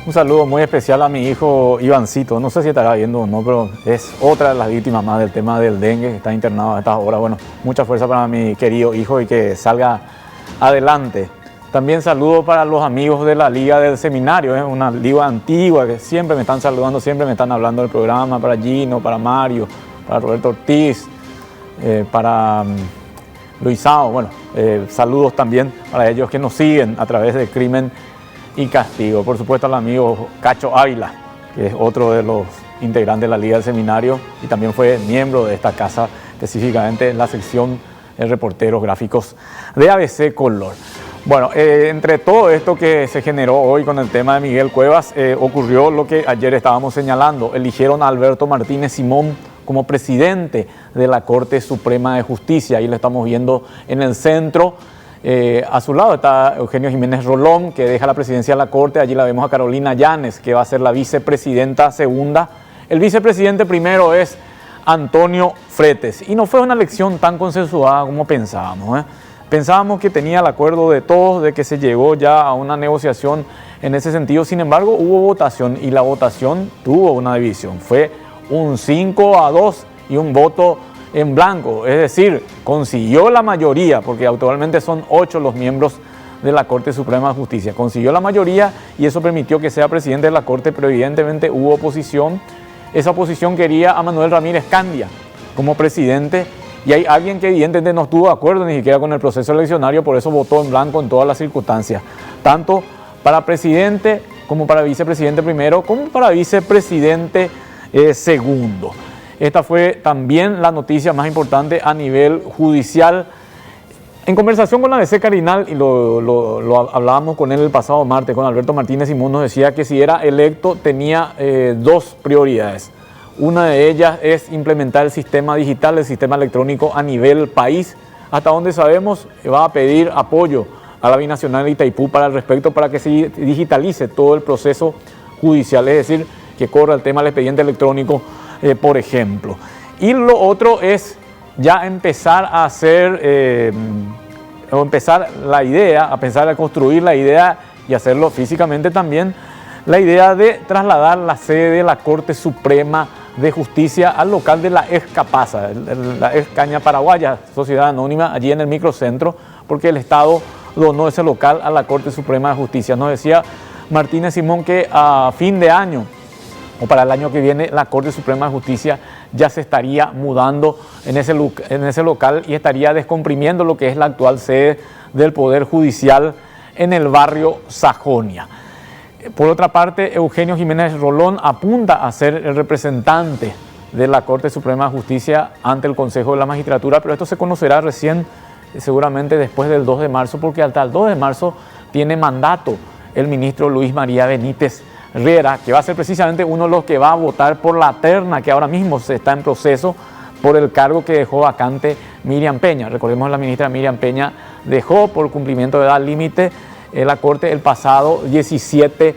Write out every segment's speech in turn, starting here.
Un saludo muy especial a mi hijo Ivancito. No sé si estará viendo o no, pero es otra de las víctimas más del tema del dengue, que está internado a estas horas. Bueno, mucha fuerza para mi querido hijo y que salga adelante. También saludo para los amigos de la Liga del Seminario, una liga antigua que siempre me están saludando, siempre me están hablando del programa, para Gino, para Mario, para Roberto Ortiz, para Luisao. Bueno, saludos también para ellos que nos siguen a través de Crimen y Castigo. Por supuesto al amigo Cacho Ávila, que es otro de los integrantes de la Liga del Seminario y también fue miembro de esta casa, específicamente en la sección de reporteros gráficos de ABC Color. Bueno, entre todo esto que se generó hoy con el tema de Miguel Cuevas, ocurrió lo que ayer estábamos señalando. Eligieron a Alberto Martínez Simón como presidente de la Corte Suprema de Justicia. Ahí lo estamos viendo en el centro. A su lado está Eugenio Jiménez Rolón, que deja la presidencia de la Corte. Allí la vemos a Carolina Llanes, que va a ser la vicepresidenta segunda. El vicepresidente primero es Antonio Fretes. Y no fue una elección tan consensuada como pensábamos, Pensábamos que tenía el acuerdo de todos, de que se llegó ya a una negociación en ese sentido. Sin embargo, hubo votación y la votación tuvo una división. Fue un 5-2 y un voto en blanco. Es decir, consiguió la mayoría, porque actualmente son 8 los miembros de la Corte Suprema de Justicia. Consiguió la mayoría y eso permitió que sea presidente de la Corte, pero evidentemente hubo oposición. Esa oposición quería a Manuel Ramírez Candia como presidente. Y hay alguien que evidentemente no estuvo de acuerdo ni siquiera con el proceso eleccionario, por eso votó en blanco en todas las circunstancias, tanto para presidente como para vicepresidente primero, como para vicepresidente segundo. Esta fue también la noticia más importante a nivel judicial. En conversación con la ABC Carinal, y lo hablábamos con él el pasado martes, con Alberto Martínez Simón, nos decía que si era electo tenía 2 prioridades. Una de ellas es implementar el sistema digital, el sistema electrónico a nivel país. Hasta donde sabemos, va a pedir apoyo a la Binacional de Itaipú para el respecto, para que se digitalice todo el proceso judicial, es decir, que corra el tema del expediente electrónico, por ejemplo. Y lo otro es ya empezar a hacer, o empezar la idea, a pensar a construir la idea y hacerlo físicamente también, la idea de trasladar la sede de la Corte Suprema de Justicia al local de la Excapasa, la Ex Caña Paraguaya, sociedad anónima, allí en el microcentro, porque el Estado donó ese local a la Corte Suprema de Justicia. Nos decía Martínez Simón que a fin de año, o para el año que viene, la Corte Suprema de Justicia ya se estaría mudando en ese local y estaría descomprimiendo lo que es la actual sede del Poder Judicial en el barrio Sajonia. Por otra parte, Eugenio Jiménez Rolón apunta a ser el representante de la Corte Suprema de Justicia ante el Consejo de la Magistratura, pero esto se conocerá recién, seguramente después del 2 de marzo, porque hasta el 2 de marzo tiene mandato el ministro Luis María Benítez Riera, que va a ser precisamente uno de los que va a votar por la terna que ahora mismo se está en proceso por el cargo que dejó vacante Miriam Peña. Recordemos, la ministra Miriam Peña dejó por cumplimiento de edad límite la Corte el pasado 17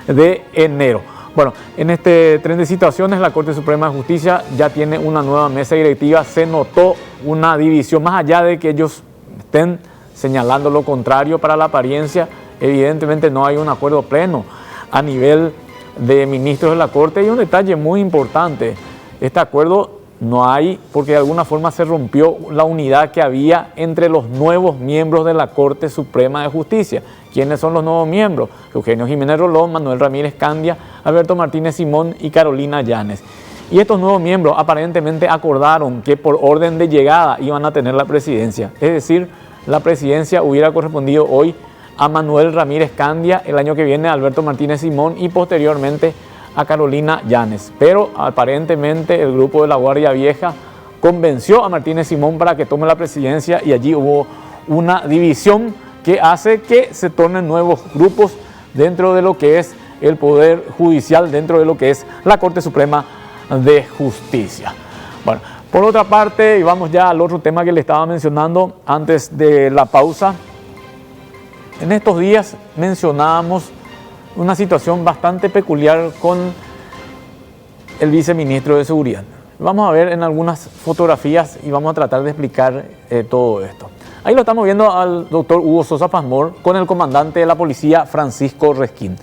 de enero. Bueno, en este tren de situaciones, la Corte Suprema de Justicia ya tiene una nueva mesa directiva. Se notó una división, más allá de que ellos estén señalando lo contrario para la apariencia, evidentemente no hay un acuerdo pleno a nivel de ministros de la Corte. Y un detalle muy importante, este acuerdo no hay porque de alguna forma se rompió la unidad que había entre los nuevos miembros de la Corte Suprema de Justicia. ¿Quiénes son los nuevos miembros? Eugenio Jiménez Rolón, Manuel Ramírez Candia, Alberto Martínez Simón y Carolina Llanes. Y estos nuevos miembros aparentemente acordaron que por orden de llegada iban a tener la presidencia. Es decir, la presidencia hubiera correspondido hoy a Manuel Ramírez Candia, el año que viene a Alberto Martínez Simón y posteriormente a Carolina Llanes. Pero aparentemente el grupo de la Guardia Vieja convenció a Martínez Simón para que tome la presidencia y allí hubo una división que hace que se tornen nuevos grupos dentro de lo que es el Poder Judicial, dentro de lo que es la Corte Suprema de Justicia. Bueno, por otra parte, y vamos ya al otro tema que le estaba mencionando antes de la pausa, en estos días mencionábamos una situación bastante peculiar con el viceministro de Seguridad. Vamos a ver en algunas fotografías y vamos a tratar de explicar todo esto. Ahí lo estamos viendo al doctor Hugo Sosa Pazmor con el comandante de la policía Francisco Resquín.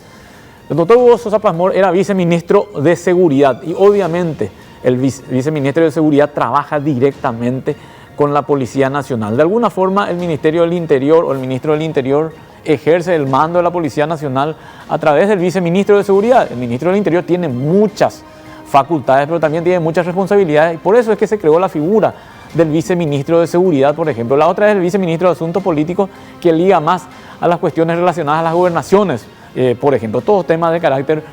El doctor Hugo Sosa Pazmor era viceministro de Seguridad y obviamente el viceministro de Seguridad trabaja directamente con la Policía Nacional. De alguna forma el Ministerio del Interior o el ministro del Interior ejerce el mando de la Policía Nacional a través del viceministro de Seguridad. El ministro del Interior tiene muchas facultades, pero también tiene muchas responsabilidades y por eso es que se creó la figura del viceministro de Seguridad, por ejemplo. La otra es el viceministro de Asuntos Políticos, que liga más a las cuestiones relacionadas a las gobernaciones, por ejemplo, todos temas de carácter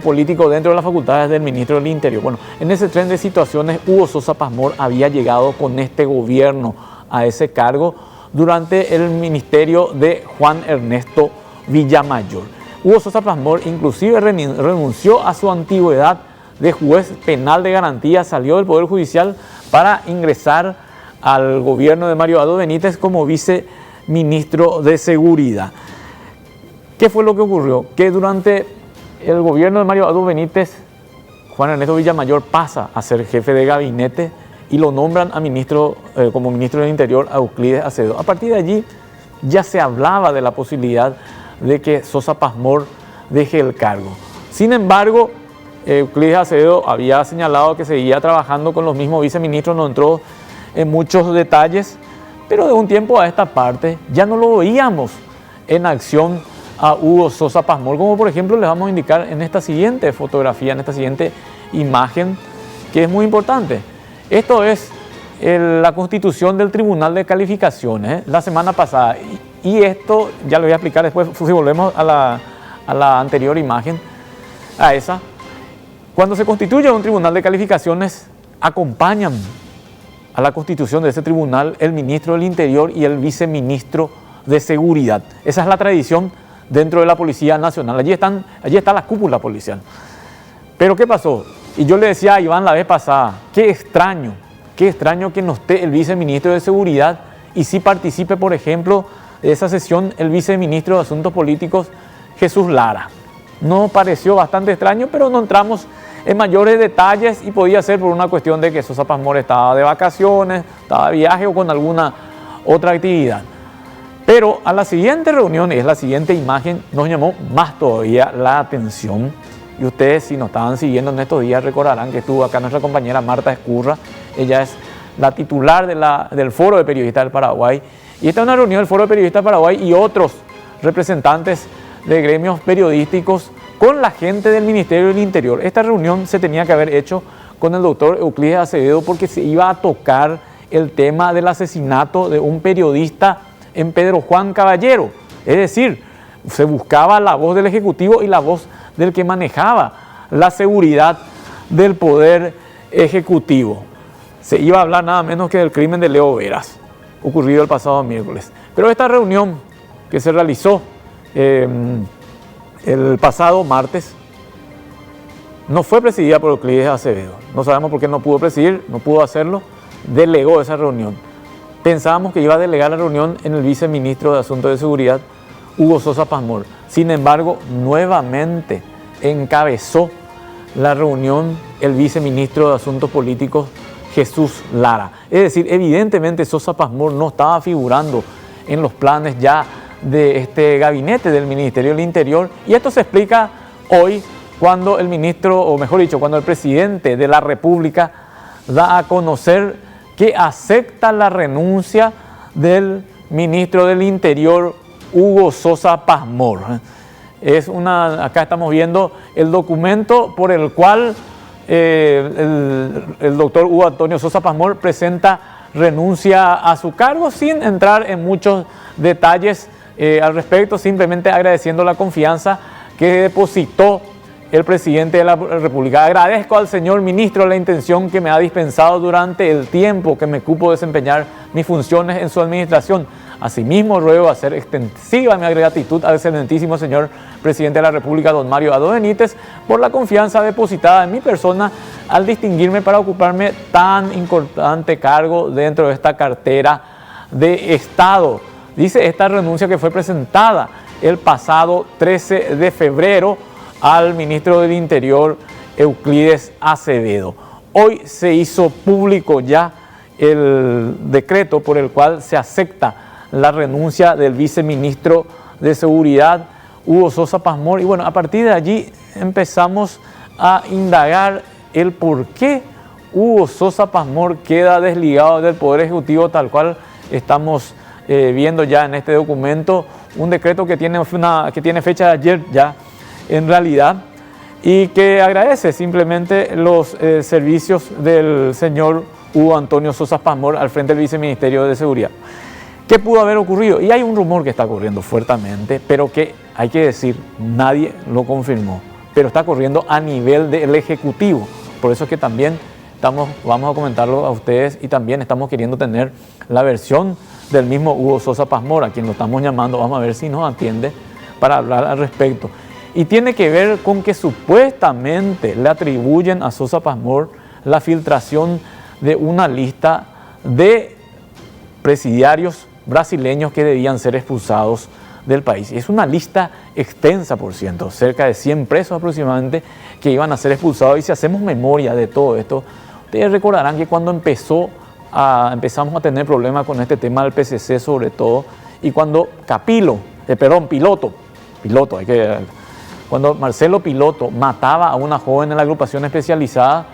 político dentro de las facultades del ministro del Interior. Bueno, en ese tren de situaciones, Hugo Sosa Pazmor había llegado con este gobierno a ese cargo durante el ministerio de Juan Ernesto Villamayor. Hugo Sosa Pazmor inclusive renunció a su antigüedad de juez penal de garantía, salió del Poder Judicial para ingresar al gobierno de Mario Abdo Benítez como viceministro de Seguridad. ¿Qué fue lo que ocurrió? Que durante el gobierno de Mario Abdo Benítez, Juan Ernesto Villamayor pasa a ser jefe de gabinete y lo nombran a como ministro del Interior a Euclides Acevedo. A partir de allí ya se hablaba de la posibilidad de que Sosa Pazmor deje el cargo. Sin embargo, Euclides Acevedo había señalado que seguía trabajando con los mismos viceministros, no entró en muchos detalles, pero de un tiempo a esta parte ya no lo veíamos en acción a Hugo Sosa Pazmor, como por ejemplo les vamos a indicar en esta siguiente fotografía, en esta siguiente imagen, que es muy importante. Esto es la constitución del Tribunal de Calificaciones, la semana pasada, y esto ya lo voy a explicar después, si volvemos a la anterior imagen, a esa. Cuando se constituye un tribunal de calificaciones, acompañan a la constitución de ese tribunal el ministro del Interior y el viceministro de Seguridad. Esa es la tradición dentro de la Policía Nacional. Allí está la cúpula policial. Pero ¿qué pasó? Y yo le decía a Iván la vez pasada, qué extraño que no esté el viceministro de Seguridad y sí participe, por ejemplo, de esa sesión el viceministro de Asuntos Políticos, Jesús Lara. Nos pareció bastante extraño, pero no entramos en mayores detalles y podía ser por una cuestión de que Sosa Pazmor estaba de vacaciones, estaba de viaje o con alguna otra actividad. Pero a la siguiente reunión, es la siguiente imagen, nos llamó más todavía la atención. Y ustedes, si nos estaban siguiendo en estos días, recordarán que estuvo acá nuestra compañera Marta Escurra. Ella es la titular del Foro de Periodistas del Paraguay. Y esta es una reunión del Foro de Periodistas del Paraguay y otros representantes de gremios periodísticos con la gente del Ministerio del Interior. Esta reunión se tenía que haber hecho con el doctor Euclides Acevedo porque se iba a tocar el tema del asesinato de un periodista en Pedro Juan Caballero. Es decir, se buscaba la voz del Ejecutivo y la voz del que manejaba la seguridad del Poder Ejecutivo. Se iba a hablar nada menos que del crimen de Leo Veras, ocurrido el pasado miércoles. Pero esta reunión que se realizó el pasado martes no fue presidida por Euclides Acevedo. No sabemos por qué no pudo presidir, no pudo hacerlo, delegó esa reunión. Pensábamos que iba a delegar la reunión en el viceministro de Asuntos de Seguridad, Hugo Sosa Pazmor. Sin embargo, nuevamente encabezó la reunión el viceministro de Asuntos Políticos, Jesús Lara. Es decir, evidentemente Sosa Pazmor no estaba figurando en los planes ya de este gabinete del Ministerio del Interior, y esto se explica hoy cuando el ministro, o mejor dicho, cuando el presidente de la República da a conocer que acepta la renuncia del ministro del Interior, Hugo Sosa Pazmor. Acá estamos viendo el documento por el cual el doctor Hugo Antonio Sosa Pazmor presenta renuncia a su cargo, sin entrar en muchos detalles al respecto, simplemente agradeciendo la confianza que depositó el presidente de la República. Agradezco al señor ministro la intención que me ha dispensado durante el tiempo que me cupo desempeñar mis funciones en su administración. Asimismo, ruego hacer extensiva mi gratitud al excelentísimo señor presidente de la República, don Mario Abdo Benítez, por la confianza depositada en mi persona al distinguirme para ocuparme tan importante cargo dentro de esta cartera de Estado. Dice esta renuncia que fue presentada el pasado 13 de febrero al ministro del Interior, Euclides Acevedo. Hoy se hizo público ya el decreto por el cual se acepta la renuncia del viceministro de Seguridad, Hugo Sosa Pazmor. Y bueno, a partir de allí empezamos a indagar el por qué Hugo Sosa Pazmor queda desligado del Poder Ejecutivo, tal cual estamos viendo ya en este documento, un decreto que tiene fecha de ayer ya en realidad, y que agradece simplemente los servicios del señor Hugo Antonio Sosa Pazmor al frente del Viceministerio de Seguridad. ¿Qué pudo haber ocurrido? Y hay un rumor que está corriendo fuertemente, pero que hay que decir, nadie lo confirmó, pero está corriendo a nivel del Ejecutivo. Por eso es que también vamos a comentarlo a ustedes, y también estamos queriendo tener la versión del mismo Hugo Sosa Pazmor, a quien lo estamos llamando. Vamos a ver si nos atiende para hablar al respecto. Y tiene que ver con que supuestamente le atribuyen a Sosa Pazmor la filtración de una lista de presidiarios brasileños que debían ser expulsados del país. Es una lista extensa, por cierto, cerca de 100 presos aproximadamente que iban a ser expulsados. Y si hacemos memoria de todo esto, ustedes recordarán que cuando empezamos a tener problemas con este tema del PCC sobre todo, y cuando cuando Marcelo Piloto mataba a una joven en la agrupación especializada,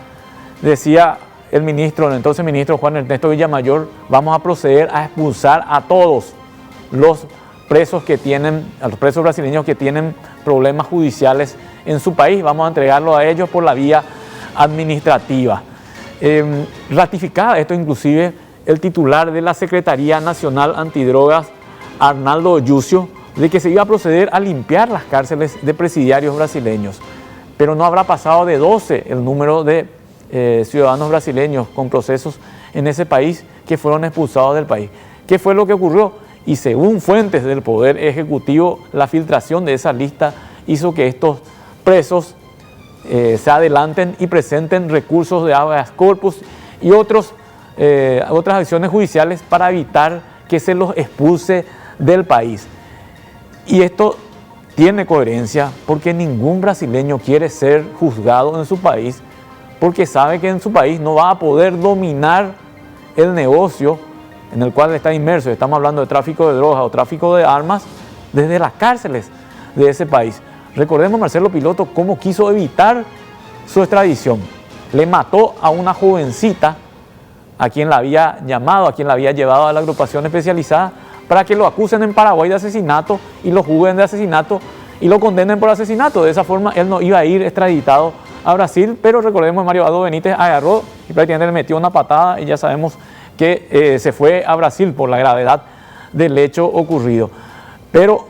decía el entonces ministro Juan Ernesto Villamayor: vamos a proceder a expulsar a todos los presos brasileños que tienen problemas judiciales en su país, vamos a entregarlo a ellos por la vía administrativa. Ratificaba esto inclusive el titular de la Secretaría Nacional Antidrogas, Arnaldo Yucio, de que se iba a proceder a limpiar las cárceles de presidiarios brasileños, pero no habrá pasado de 12 el número de ciudadanos brasileños con procesos en ese país que fueron expulsados del país. ¿Qué fue lo que ocurrió? Y según fuentes del Poder Ejecutivo, la filtración de esa lista hizo que estos presos se adelanten y presenten recursos de habeas corpus y otras acciones judiciales para evitar que se los expulse del país. Y esto tiene coherencia porque ningún brasileño quiere ser juzgado en su país, porque sabe que en su país no va a poder dominar el negocio en el cual está inmerso. Estamos hablando de tráfico de drogas o tráfico de armas desde las cárceles de ese país. Recordemos Marcelo Piloto cómo quiso evitar su extradición. Le mató a una jovencita a quien la había llevado a la agrupación especializada para que lo acusen en Paraguay de asesinato y lo juzguen de asesinato y lo condenen por asesinato. De esa forma él no iba a ir extraditado a Brasil, pero recordemos que Mario Abdo Benítez agarró y prácticamente le metió una patada y ya sabemos que se fue a Brasil por la gravedad del hecho ocurrido. Pero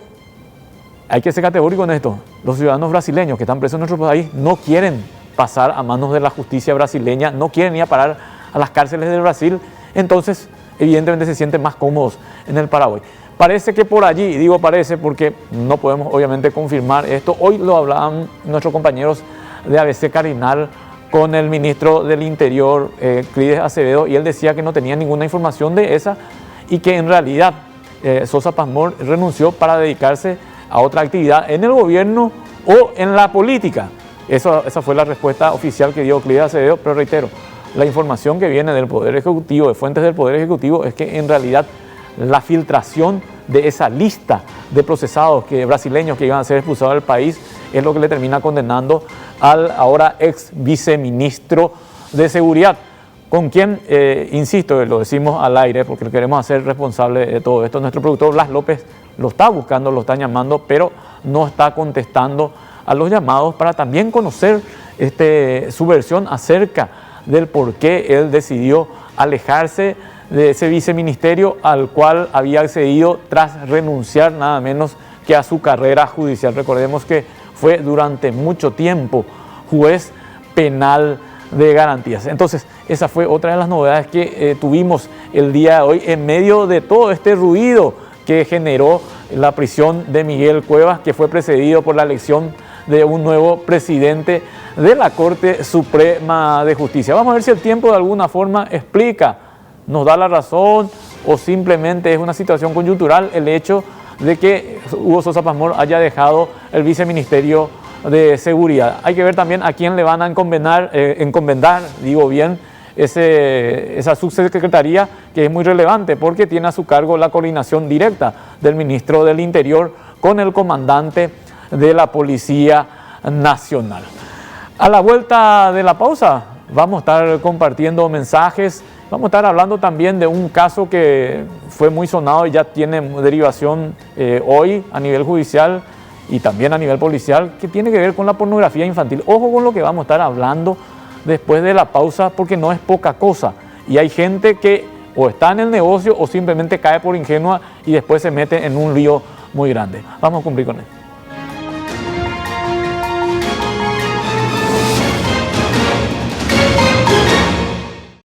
hay que ser categórico en esto: los ciudadanos brasileños que están presos en nuestro país no quieren pasar a manos de la justicia brasileña, no quieren ir a parar a las cárceles del Brasil, entonces evidentemente se sienten más cómodos en el Paraguay. Parece que por allí, digo parece porque no podemos obviamente confirmar esto, hoy lo hablaban nuestros compañeros de ABC Cardinal con el ministro del Interior, Clides Acevedo, y él decía que no tenía ninguna información de esa y que en realidad Sosa Pazmor renunció para dedicarse a otra actividad en el gobierno o en la política. Esa fue la respuesta oficial que dio Clides Acevedo, pero reitero, la información que viene del Poder Ejecutivo, de fuentes del Poder Ejecutivo, es que en realidad la filtración de esa lista de procesados brasileños que iban a ser expulsados del país es lo que le termina condenando al ahora ex viceministro de Seguridad, con quien, insisto, lo decimos al aire porque lo queremos hacer responsable de todo esto. Nuestro productor Blas López lo está buscando, lo está llamando, pero no está contestando a los llamados para también conocer su versión acerca del por qué él decidió alejarse de ese viceministerio al cual había accedido tras renunciar nada menos que a su carrera judicial. Recordemos que fue durante mucho tiempo juez penal de garantías. Entonces, esa fue otra de las novedades que tuvimos el día de hoy en medio de todo este ruido que generó la prisión de Miguel Cuevas, que fue precedido por la elección de un nuevo presidente de la Corte Suprema de Justicia. Vamos a ver si el tiempo de alguna forma explica, nos da la razón o simplemente es una situación coyuntural el hecho de que Hugo Sosa Pazmor haya dejado el viceministerio de Seguridad. Hay que ver también a quién le van a encomendar, esa subsecretaría, que es muy relevante porque tiene a su cargo la coordinación directa del ministro del Interior con el comandante de la Policía Nacional. A la vuelta de la pausa vamos a estar compartiendo mensajes, vamos a estar hablando también de un caso que fue muy sonado y ya tiene derivación hoy a nivel judicial y también a nivel policial, que tiene que ver con la pornografía infantil. Ojo con lo que vamos a estar hablando después de la pausa, porque no es poca cosa. Y hay gente que o está en el negocio o simplemente cae por ingenua y después se mete en un lío muy grande. Vamos a cumplir con él.